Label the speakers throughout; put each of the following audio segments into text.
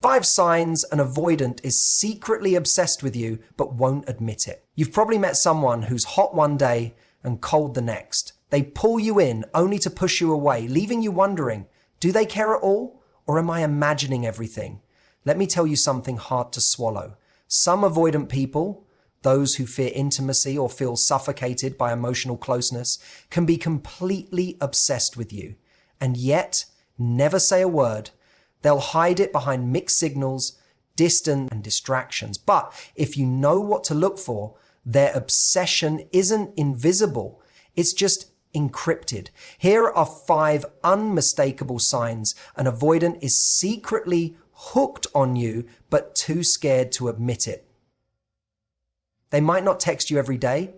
Speaker 1: 5 signs an avoidant is secretly obsessed with you but won't admit it. You've probably met someone who's hot one day and cold the next. They pull you in only to push you away, leaving you wondering, do they care at all? Or am I imagining everything? Let me tell you something hard to swallow. Some avoidant people, those who fear intimacy or feel suffocated by emotional closeness, can be completely obsessed with you and yet never say a word. They'll hide it behind mixed signals, distance, and distractions. But if you know what to look for, their obsession isn't invisible. It's just encrypted. Here are 5 unmistakable signs an avoidant is secretly hooked on you, but too scared to admit it. They might not text you every day,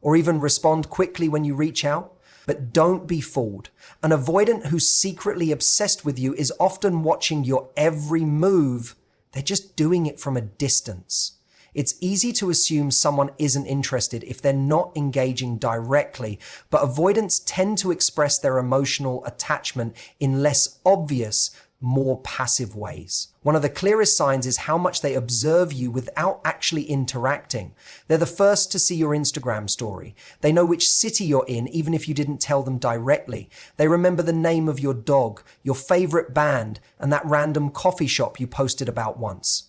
Speaker 1: or even respond quickly when you reach out. But don't be fooled. An avoidant who's secretly obsessed with you is often watching your every move. They're just doing it from a distance. It's easy to assume someone isn't interested if they're not engaging directly, but avoidants tend to express their emotional attachment in less obvious, more passive ways. One of the clearest signs is how much they observe you without actually interacting. They're the first to see your Instagram story. They know which city you're in, even if you didn't tell them directly. They remember the name of your dog, your favorite band, and that random coffee shop you posted about once.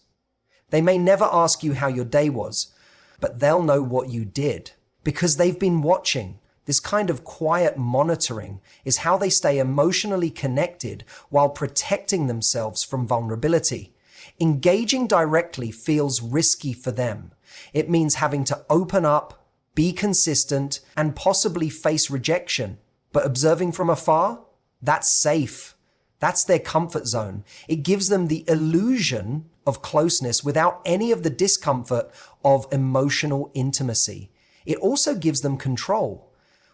Speaker 1: They may never ask you how your day was, but they'll know what you did because they've been watching. This kind of quiet monitoring is how they stay emotionally connected while protecting themselves from vulnerability. Engaging directly feels risky for them. It means having to open up, be consistent, and possibly face rejection. But observing from afar, that's safe. That's their comfort zone. It gives them the illusion of closeness without any of the discomfort of emotional intimacy. It also gives them control.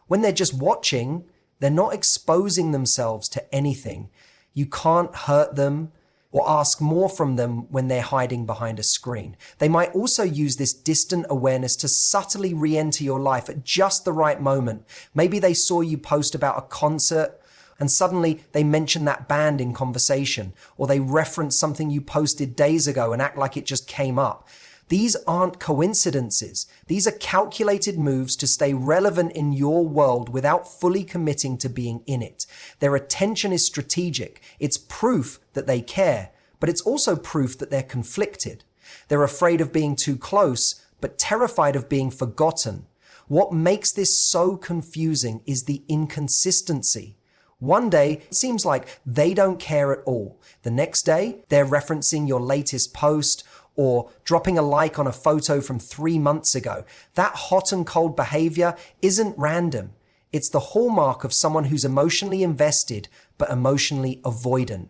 Speaker 1: When they're just watching, they're not exposing themselves to anything. You can't hurt them or ask more from them when they're hiding behind a screen. They might also use this distant awareness to subtly re-enter your life at just the right moment. Maybe they saw you post about a concert and suddenly they mention that band in conversation, or they reference something you posted days ago and act like it just came up. These aren't coincidences. These are calculated moves to stay relevant in your world without fully committing to being in it. Their attention is strategic. It's proof that they care, but it's also proof that they're conflicted. They're afraid of being too close, but terrified of being forgotten. What makes this so confusing is the inconsistency. One day, it seems like they don't care at all. The next day, they're referencing your latest post or dropping a like on a photo from 3 months ago. That hot and cold behavior isn't random. It's the hallmark of someone who's emotionally invested, but emotionally avoidant.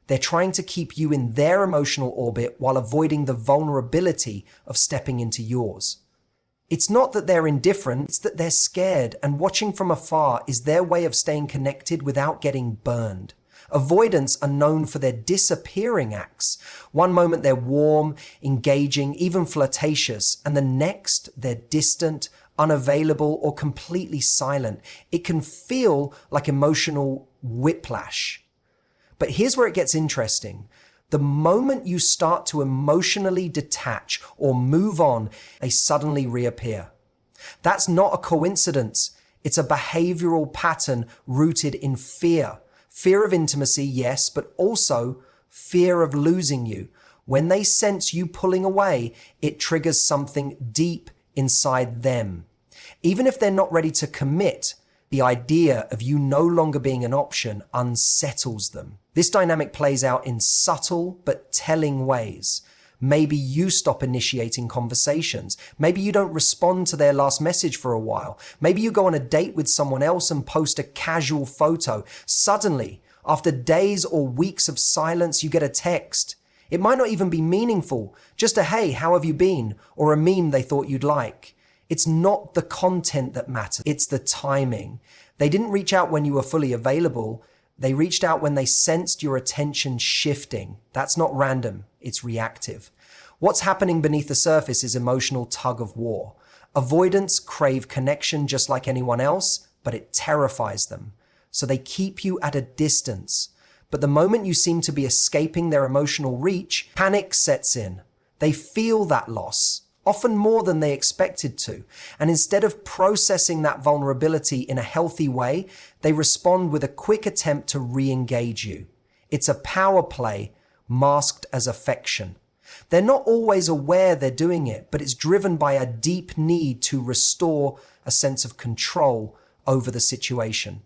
Speaker 1: They're trying to keep you in their emotional orbit while avoiding the vulnerability of stepping into yours. It's not that they're indifferent, it's that they're scared, and watching from afar is their way of staying connected without getting burned. Avoidants are known for their disappearing acts. One moment they're warm, engaging, even flirtatious, and the next they're distant, unavailable, or completely silent. It can feel like emotional whiplash. But here's where it gets interesting. The moment you start to emotionally detach or move on, they suddenly reappear. That's not a coincidence. It's a behavioral pattern rooted in fear. Fear of intimacy, yes, but also fear of losing you. When they sense you pulling away, it triggers something deep inside them. Even if they're not ready to commit, the idea of you no longer being an option unsettles them. This dynamic plays out in subtle but telling ways. Maybe you stop initiating conversations. Maybe you don't respond to their last message for a while. Maybe you go on a date with someone else and post a casual photo. Suddenly, after days or weeks of silence, you get a text. It might not even be meaningful, just a "Hey, how have you been?" or a meme they thought you'd like. It's not the content that matters, it's the timing. They didn't reach out when you were fully available. They reached out when they sensed your attention shifting. That's not random, it's reactive. What's happening beneath the surface is emotional tug of war. Avoidants crave connection just like anyone else, but it terrifies them. So they keep you at a distance. But the moment you seem to be escaping their emotional reach, panic sets in. They feel that loss, often more than they expected to. And instead of processing that vulnerability in a healthy way, they respond with a quick attempt to re-engage you. It's a power play masked as affection. They're not always aware they're doing it, but it's driven by a deep need to restore a sense of control over the situation.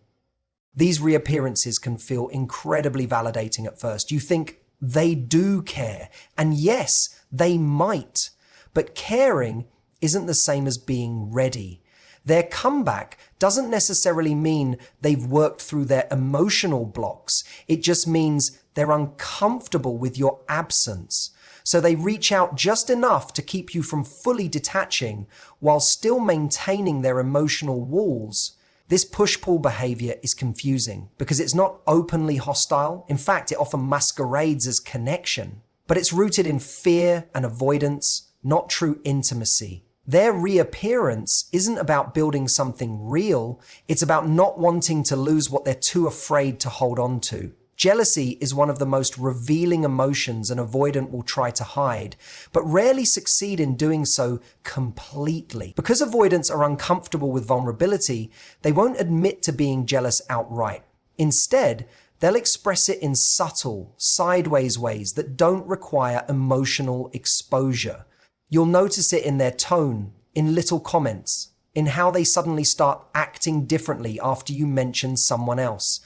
Speaker 1: These reappearances can feel incredibly validating at first. You think they do care, and yes, they might, but caring isn't the same as being ready. Their comeback doesn't necessarily mean they've worked through their emotional blocks. It just means they're uncomfortable with your absence. So they reach out just enough to keep you from fully detaching while still maintaining their emotional walls. This push-pull behavior is confusing because it's not openly hostile. In fact, it often masquerades as connection, but it's rooted in fear and avoidance, not true intimacy. Their reappearance isn't about building something real. It's about not wanting to lose what they're too afraid to hold on to. Jealousy is one of the most revealing emotions an avoidant will try to hide, but rarely succeed in doing so completely. Because avoidants are uncomfortable with vulnerability, they won't admit to being jealous outright. Instead, they'll express it in subtle, sideways ways that don't require emotional exposure. You'll notice it in their tone, in little comments, in how they suddenly start acting differently after you mention someone else.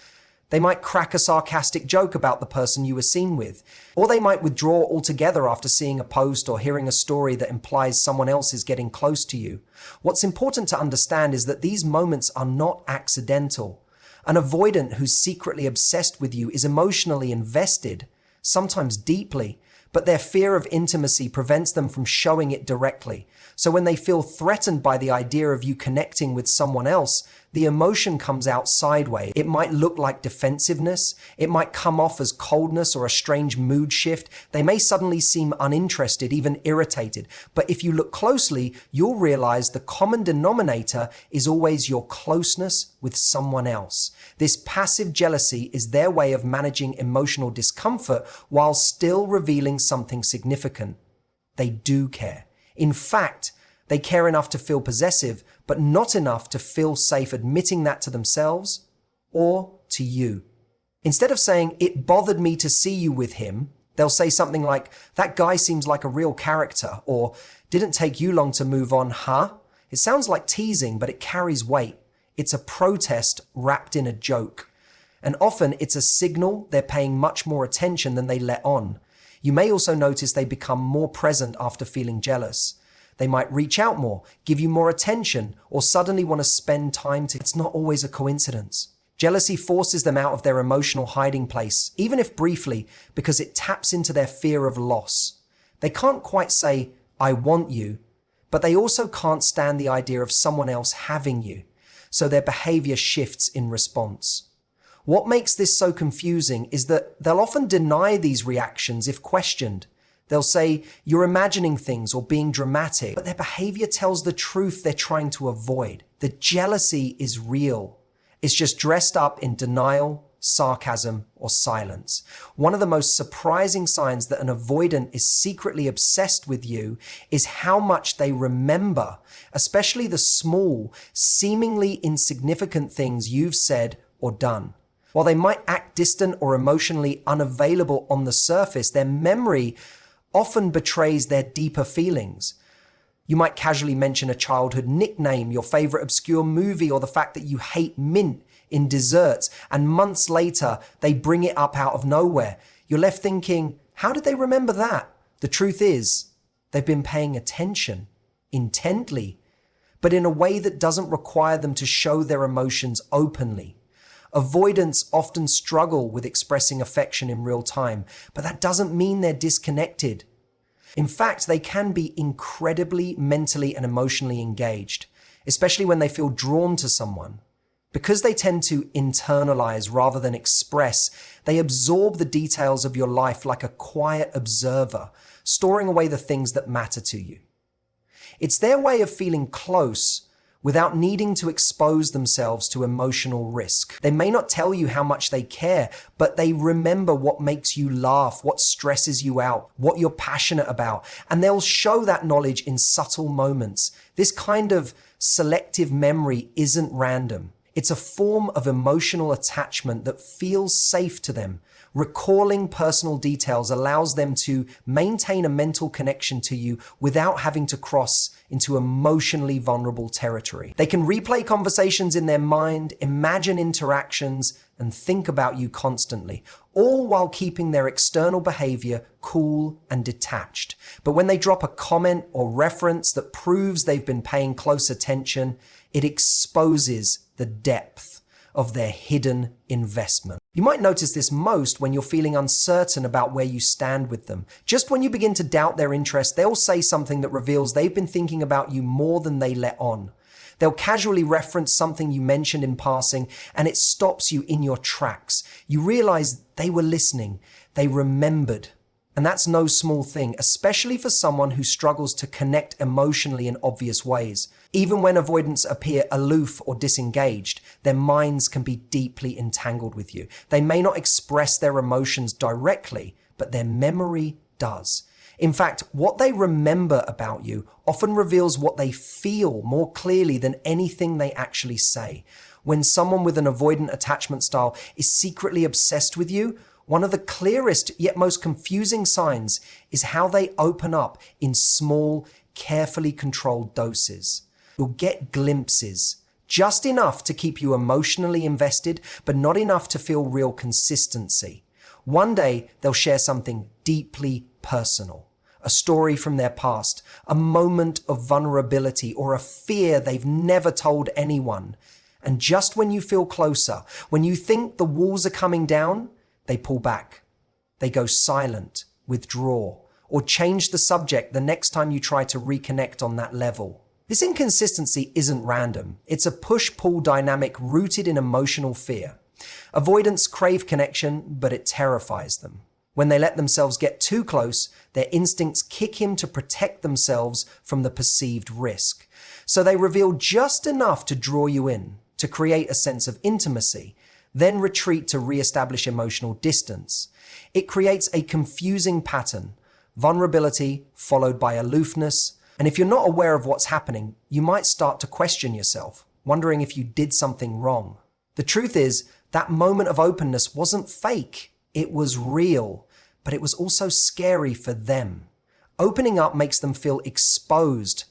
Speaker 1: They might crack a sarcastic joke about the person you were seen with, or they might withdraw altogether after seeing a post or hearing a story that implies someone else is getting close to you. What's important to understand is that these moments are not accidental. An avoidant who's secretly obsessed with you is emotionally invested, sometimes deeply, but their fear of intimacy prevents them from showing it directly. So when they feel threatened by the idea of you connecting with someone else, the emotion comes out sideways. It might look like defensiveness. It might come off as coldness or a strange mood shift. They may suddenly seem uninterested, even irritated. But if you look closely, you'll realize the common denominator is always your closeness with someone else. This passive jealousy is their way of managing emotional discomfort while still revealing something significant. They do care. In fact, they care enough to feel possessive, but not enough to feel safe admitting that to themselves or to you. Instead of saying, "It bothered me to see you with him," they'll say something like, "That guy seems like a real character," or "Didn't take you long to move on, huh?" It sounds like teasing, but it carries weight. It's a protest wrapped in a joke. And often it's a signal they're paying much more attention than they let on. You may also notice they become more present after feeling jealous. They might reach out more, give you more attention, or suddenly want to spend time together. It's not always a coincidence. Jealousy forces them out of their emotional hiding place, even if briefly, because it taps into their fear of loss. They can't quite say, "I want you," but they also can't stand the idea of someone else having you. So their behavior shifts in response. What makes this so confusing is that they'll often deny these reactions if questioned. They'll say, "You're imagining things," or "being dramatic," but their behavior tells the truth they're trying to avoid. The jealousy is real. It's just dressed up in denial, sarcasm, or silence. One of the most surprising signs that an avoidant is secretly obsessed with you is how much they remember, especially the small, seemingly insignificant things you've said or done. While they might act distant or emotionally unavailable on the surface, their memory often betrays their deeper feelings. You might casually mention a childhood nickname, your favorite obscure movie, or the fact that you hate mint in desserts, and months later, they bring it up out of nowhere. You're left thinking, how did they remember that? The truth is, they've been paying attention, intently, but in a way that doesn't require them to show their emotions openly. Avoidants often struggle with expressing affection in real time, but that doesn't mean they're disconnected. In fact, they can be incredibly mentally and emotionally engaged, especially when they feel drawn to someone. Because they tend to internalize rather than express, they absorb the details of your life like a quiet observer, storing away the things that matter to you. It's their way of feeling close without needing to expose themselves to emotional risk. They may not tell you how much they care, but they remember what makes you laugh, what stresses you out, what you're passionate about, and they'll show that knowledge in subtle moments. This kind of selective memory isn't random. It's a form of emotional attachment that feels safe to them. Recalling personal details allows them to maintain a mental connection to you without having to cross into emotionally vulnerable territory. They can replay conversations in their mind, imagine interactions, and think about you constantly, all while keeping their external behavior cool and detached. But when they drop a comment or reference that proves they've been paying close attention, it exposes the depth of their hidden investment. You might notice this most when you're feeling uncertain about where you stand with them. Just when you begin to doubt their interest, they'll say something that reveals they've been thinking about you more than they let on. They'll casually reference something you mentioned in passing, and it stops you in your tracks. You realize they were listening, they remembered. And that's no small thing, especially for someone who struggles to connect emotionally in obvious ways. Even when avoidants appear aloof or disengaged, their minds can be deeply entangled with you. They may not express their emotions directly, but their memory does. In fact, what they remember about you often reveals what they feel more clearly than anything they actually say. When someone with an avoidant attachment style is secretly obsessed with you, one of the clearest yet most confusing signs is how they open up in small, carefully controlled doses. You'll get glimpses, just enough to keep you emotionally invested, but not enough to feel real consistency. One day, they'll share something deeply personal, a story from their past, a moment of vulnerability, or a fear they've never told anyone. And just when you feel closer, when you think the walls are coming down, they pull back. They go silent, withdraw, or change the subject the next time you try to reconnect on that level. This inconsistency isn't random. It's a push-pull dynamic rooted in emotional fear. Avoidants crave connection, but it terrifies them. When they let themselves get too close, their instincts kick in to protect themselves from the perceived risk. So they reveal just enough to draw you in, to create a sense of intimacy, then retreat to re-establish emotional distance. It creates a confusing pattern, vulnerability followed by aloofness, and if you're not aware of what's happening, you might start to question yourself, wondering if you did something wrong. The truth is, that moment of openness wasn't fake, it was real, but it was also scary for them. Opening up makes them feel exposed,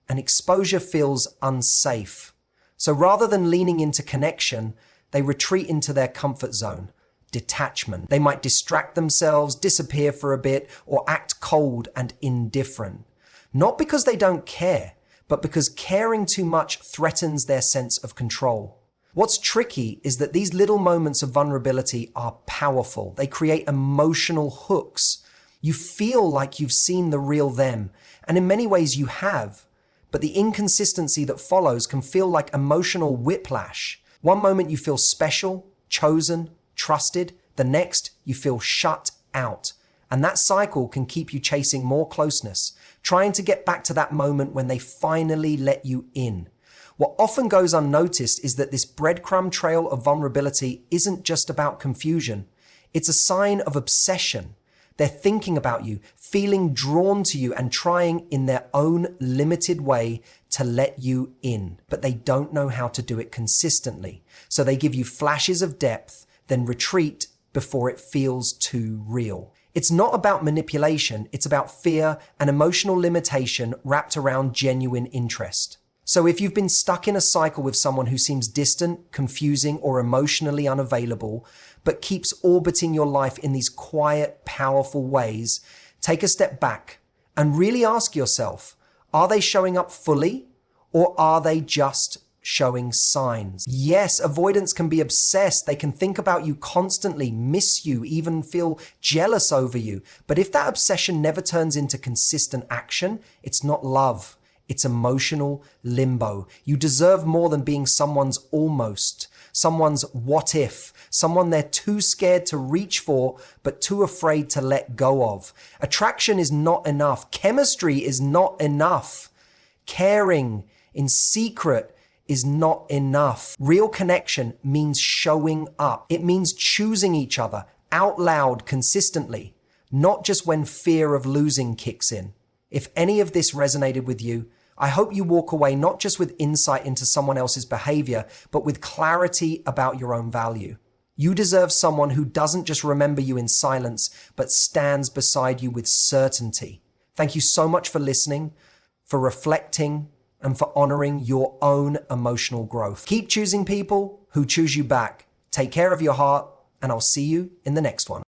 Speaker 1: and exposure feels unsafe. So rather than leaning into connection, they retreat into their comfort zone, detachment. They might distract themselves, disappear for a bit, or act cold and indifferent. Not because they don't care, but because caring too much threatens their sense of control. What's tricky is that these little moments of vulnerability are powerful. They create emotional hooks. You feel like you've seen the real them, and in many ways you have, but the inconsistency that follows can feel like emotional whiplash. One moment you feel special, chosen, trusted. The next, you feel shut out. And that cycle can keep you chasing more closeness, trying to get back to that moment when they finally let you in. What often goes unnoticed is that this breadcrumb trail of vulnerability isn't just about confusion. It's a sign of obsession. They're thinking about you, feeling drawn to you, and trying in their own limited way to let you in. But they don't know how to do it consistently. So they give you flashes of depth, then retreat before it feels too real. It's not about manipulation, it's about fear and emotional limitation wrapped around genuine interest. So if you've been stuck in a cycle with someone who seems distant, confusing, or emotionally unavailable, but keeps orbiting your life in these quiet, powerful ways, take a step back and really ask yourself, are they showing up fully, or are they just showing signs? Yes, avoidance can be obsessed. They can think about you constantly, miss you, even feel jealous over you. But if that obsession never turns into consistent action, it's not love. It's emotional limbo. You deserve more than being someone's almost, someone's what if, someone they're too scared to reach for, but too afraid to let go of. Attraction is not enough. Chemistry is not enough. Caring in secret is not enough. Real connection means showing up. It means choosing each other out loud consistently, not just when fear of losing kicks in. If any of this resonated with you, I hope you walk away not just with insight into someone else's behavior, but with clarity about your own value. You deserve someone who doesn't just remember you in silence, but stands beside you with certainty. Thank you so much for listening, for reflecting, and for honoring your own emotional growth. Keep choosing people who choose you back. Take care of your heart, and I'll see you in the next one.